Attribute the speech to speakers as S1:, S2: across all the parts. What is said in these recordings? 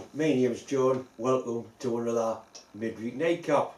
S1: Hi, my name's John. Welcome to another midweek nightcap.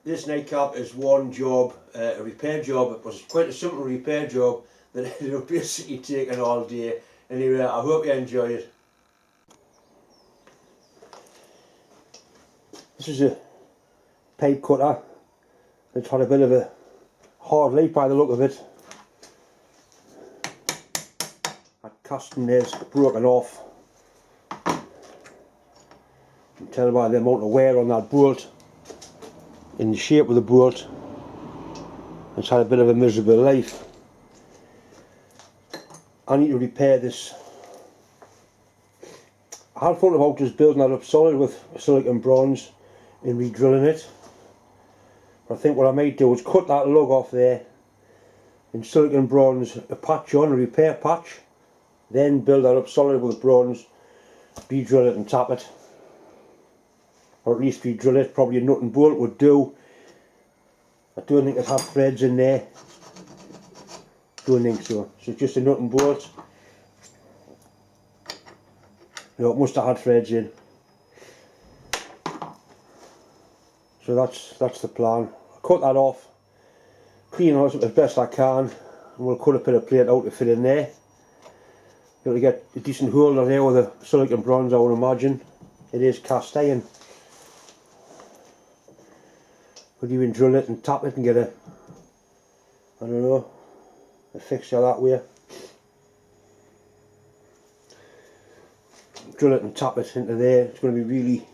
S1: This nightcap is one job, a repair job. It was quite a simple repair job that ended up basically taking all day. Anyway, I hope you enjoy it. This is a pipe cutter. It's had a bit of a hard life by the look of it. That casting there's broken off. You can tell by the amount of wear on that bolt, in the shape of the bolt. It's had a bit of a miserable life. I need to repair this. I had thought about just building that up solid with silicon bronze and re-drilling it. But I think what I might do is cut that lug off there and silicon bronze a patch on, a repair patch, then build that up solid with bronze, re-drill it and tap it. Or at least re-drill it. Probably a nut and bolt would do. I don't think it'd have threads in there. Don't think so. So just a nut and bolt. No, it must have had threads in. So that's the plan. I'll cut that off, clean it up as best I can, and we'll cut a bit of plate out to fit in there. You'll to get a decent holder there with the silicon bronze, I would imagine. It is cast iron. Could even drill it and tap it and get a, I don't know, a fixture that way. Drill it and tap it into there. It's going to be really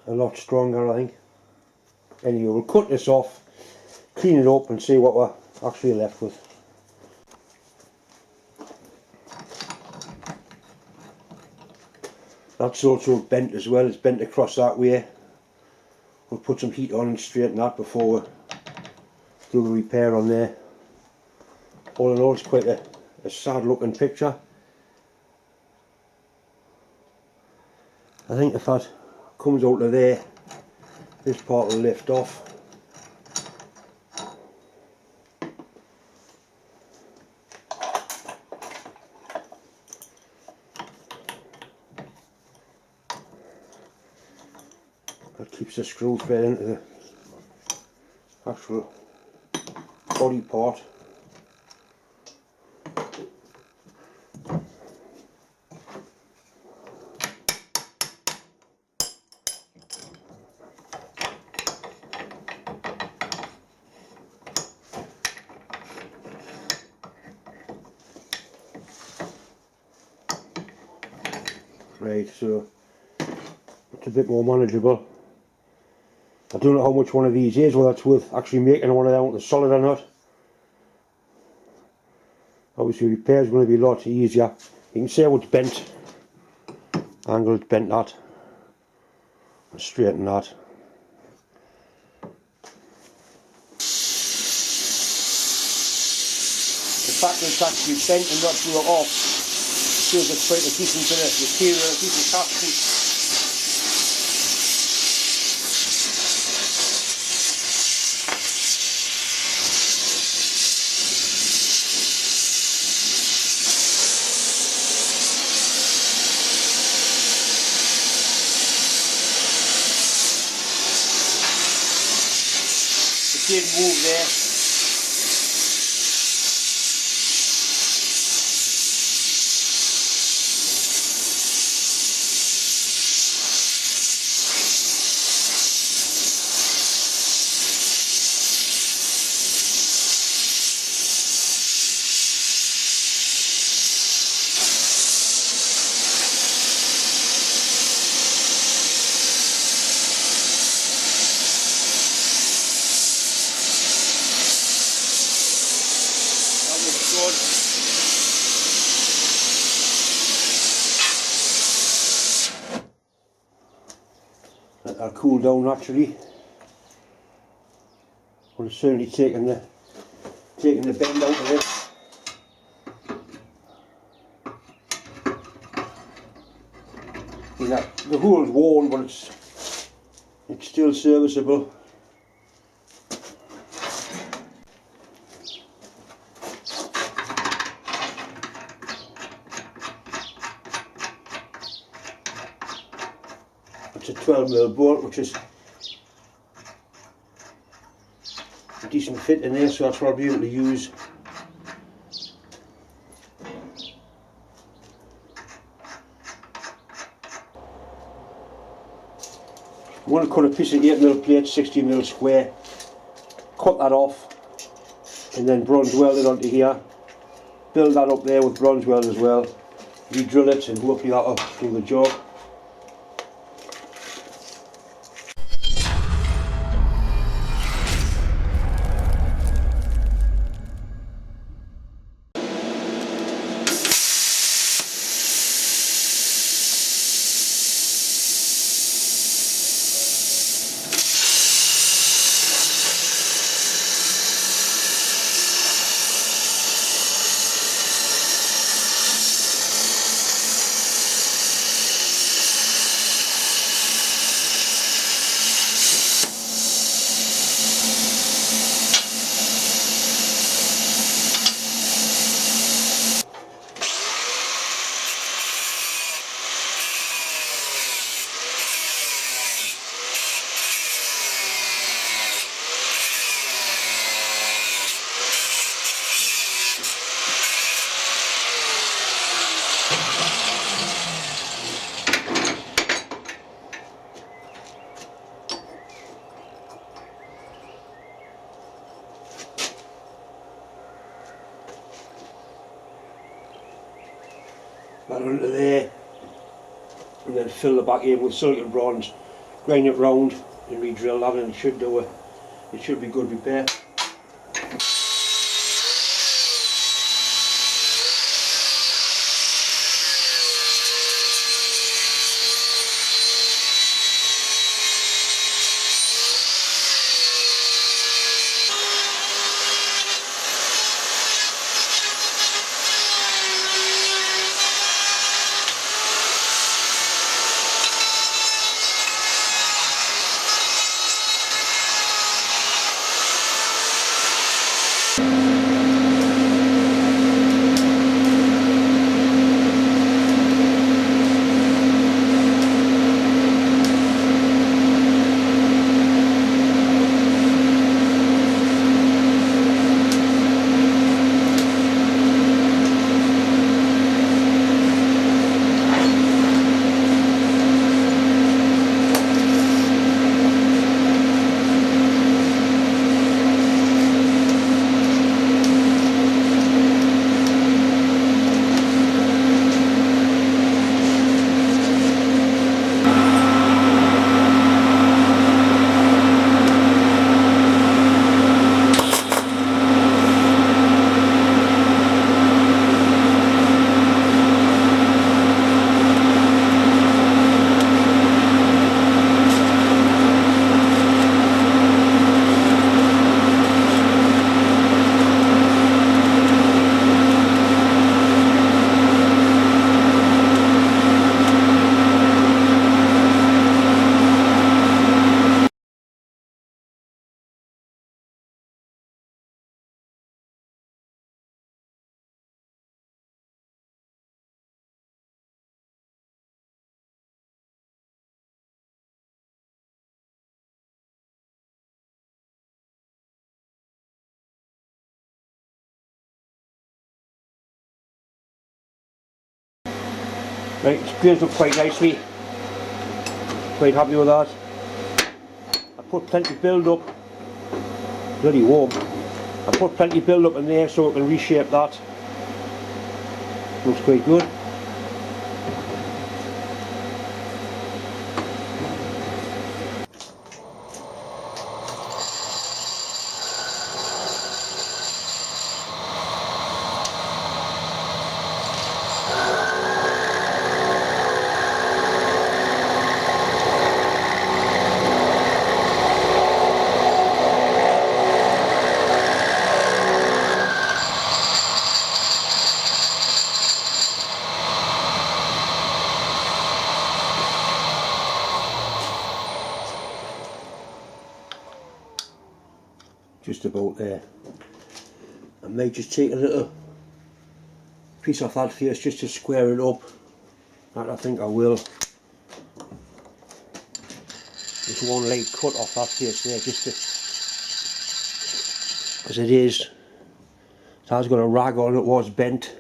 S1: a lot stronger, I think. Anyway, we'll cut this off, clean it up and see what we're actually left with. That's also bent as well. It's bent across that way. We'll put some heat on and straighten that before we do the repair on there. All in all, it's quite a sad looking picture. I think if that comes out of there, this part will lift off. That keeps the screw thread into the actual body part. Right, so it's a bit more manageable. I don't know how much one of these is, whether it's worth actually making one of them with solid or not. Obviously repair is going to be a lot easier. You can see how it's bent. Angled, bent that. And straighten that. The fact that it's actually bent and not blew off shows it's quite a decent bit of material, a decent casting. It did move there. Let that cool down naturally. Well, it's certainly taking the bend out of it. The hole's worn, but it's still serviceable. It's a 12mm bolt, which is a decent fit in there, so that's what I'll be able to use. I'm going to cut a piece of 8mm plate, 60mm square, cut that off, and then bronze weld it onto here, build that up there with bronze weld as well, re-drill it, and hopefully that'll do the job. That under there, and then fill the back in with silicon bronze, grind it round and re-drill that, and it should do it. It should be good repair. Right, it's built up quite nicely. Quite happy with that. I put plenty build up. Bloody warm. I put plenty build up in there so I can reshape that. Looks quite good. Just about there. I may just take a little piece off that face just to square it up. That I think I will. just one light cut off that face there, just to, as it is. It has got a rag on it, was bent.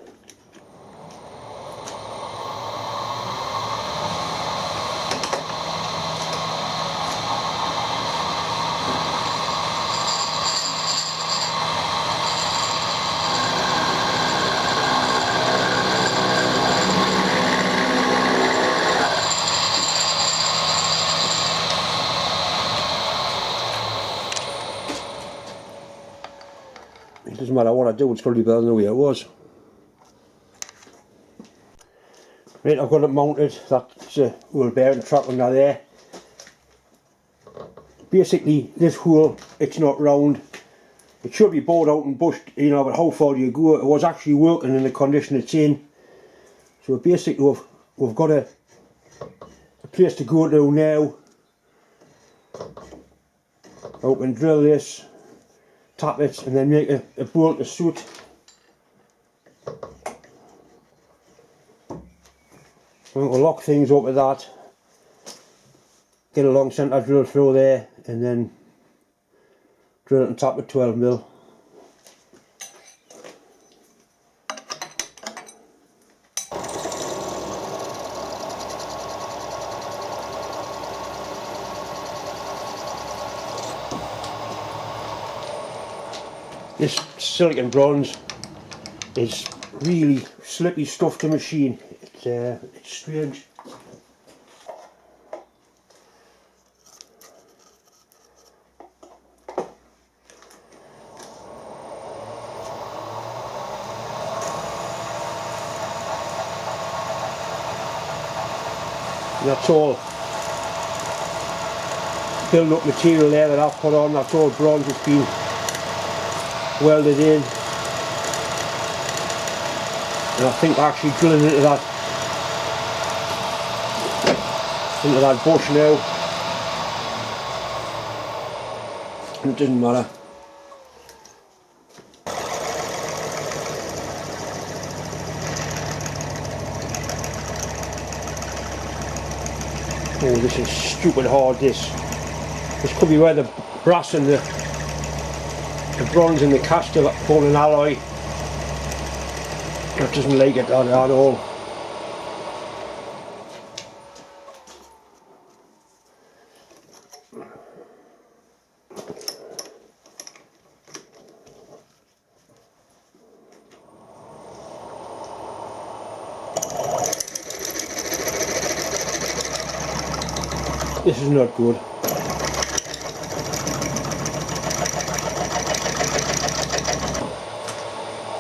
S1: It doesn't matter what I do, it's probably better than the way it was. Right, I've got it mounted. That's a wheel bearing track under there. Basically, this wheel, it's not round. It should be bored out and bushed, you know, but how far do you go? It was actually working in the condition it's in. So basically, we've got a place to go to now. I can drill this, tap it, and then make a bolt to suit. We'll lock things up with that, get a long centre drill through there, and then drill it and tap with 12mm. This silicon bronze is really slippy stuff to machine. It's strange. That's all build up material there that I've put on. That's all bronze that's been welded in. And I think actually drilling into that bush now, and it doesn't matter. Oh, this is stupid hard, this could be where the brass and the bronze and the cast are form an alloy. That doesn't like it at all. This is not good.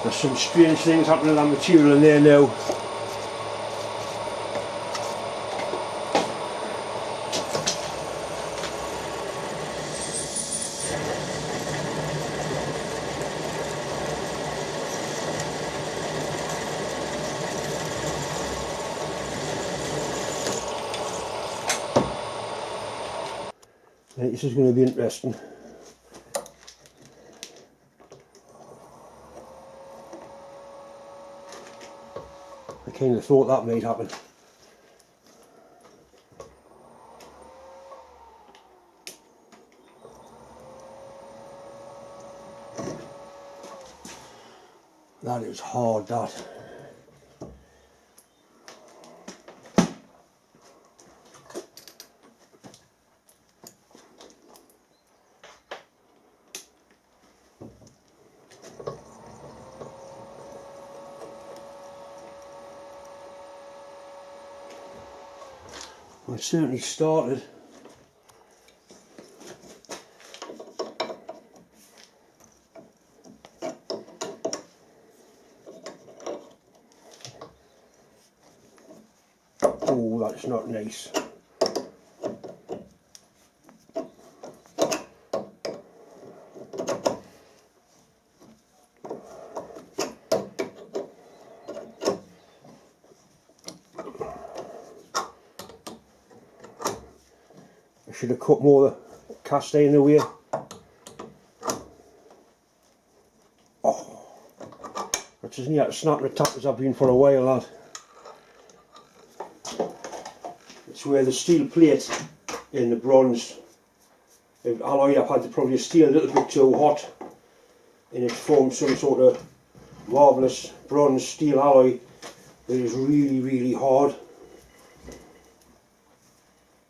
S1: There's some strange things happening to that material in there now. Right, this is going to be interesting. I kind of thought that might happen. That is hard, that. Well, it certainly started. Oh, that's not nice. I should have cut more of the cast iron away. Oh, that's as near to snapping the tap as I've been for a while, that. It's where the steel plate in the bronze alloy. I've had to probably steel a little bit too hot, and it's formed some sort of marvellous bronze steel alloy that is really, really hard.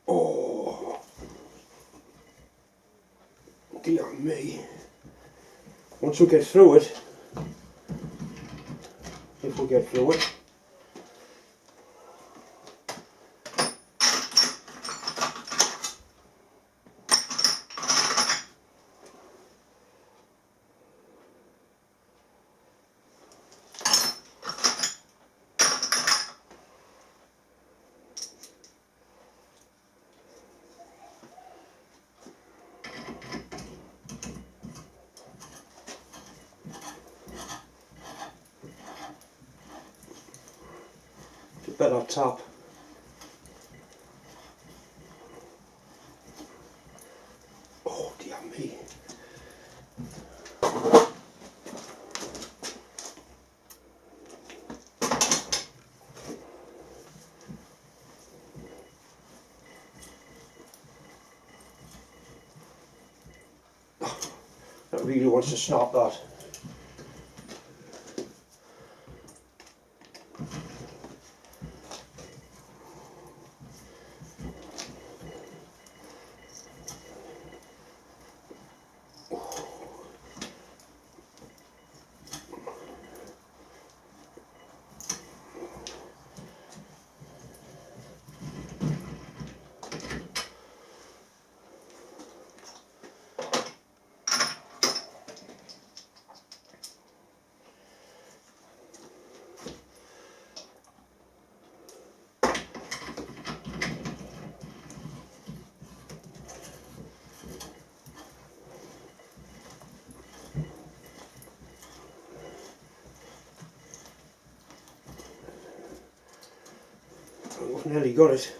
S1: Oh, dear me. Once we get through it, if we get through it, it's a better tap. Oh dear me. That really wants to snap that. I've nearly got it,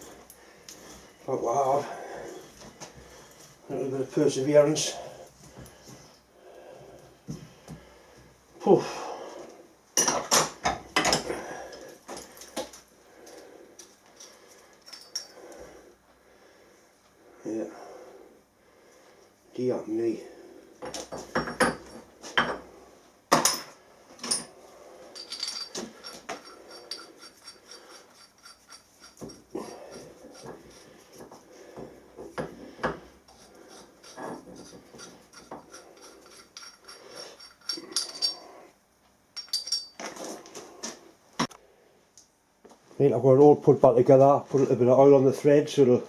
S1: but wow, a little bit of perseverance. Poof. Yeah, dear me. Right, I've got it all put back together, put a little bit of oil on the thread so it'll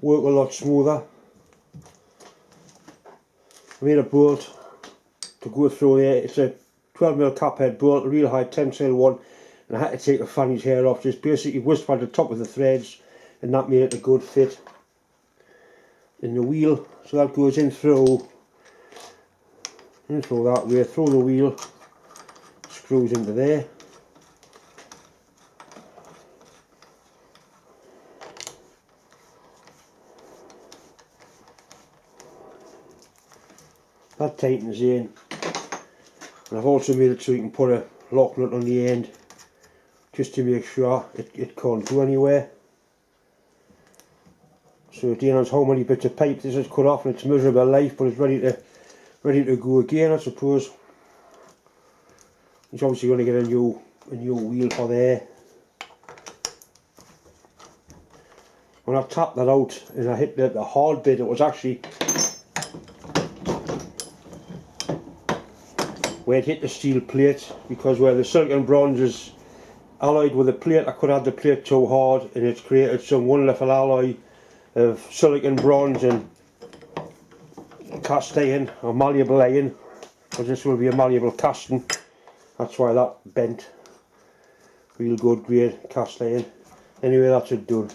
S1: work a lot smoother. I made a bolt to go through there. It's a 12mm cap head bolt, a real high tensile one, and I had to take the fanny's hair off, just basically whisked by the top of the threads, and that made it a good fit in the wheel. So that goes in through that way, through the wheel, screws into there. That tightens in, and I've also made it so you can put a lock nut on the end just to make sure it can't go anywhere. So it knows how many bits of pipe this is cut off, and it's miserable life, but it's ready to go again, I suppose. It's obviously going to get a new wheel for there. When I tapped that out and I hit the hard bit, it was actually where it hit the steel plate, because where the silicon bronze is alloyed with the plate, I could have the plate too hard, and it's created some wonderful alloy of silicon bronze and cast iron, or malleable iron, because this will be a malleable casting. That's why that bent. Real good grade cast iron. Anyway, that's it done.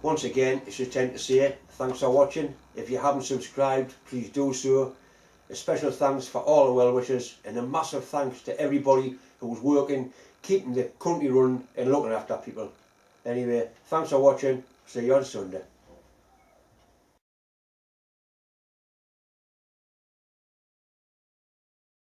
S1: Once again, it's just time to say thanks for watching. If you haven't subscribed, please do so. A special thanks for all the well wishers, and a massive thanks to everybody who's working, keeping the country running and looking after people. Anyway, thanks for watching. See you on Sunday.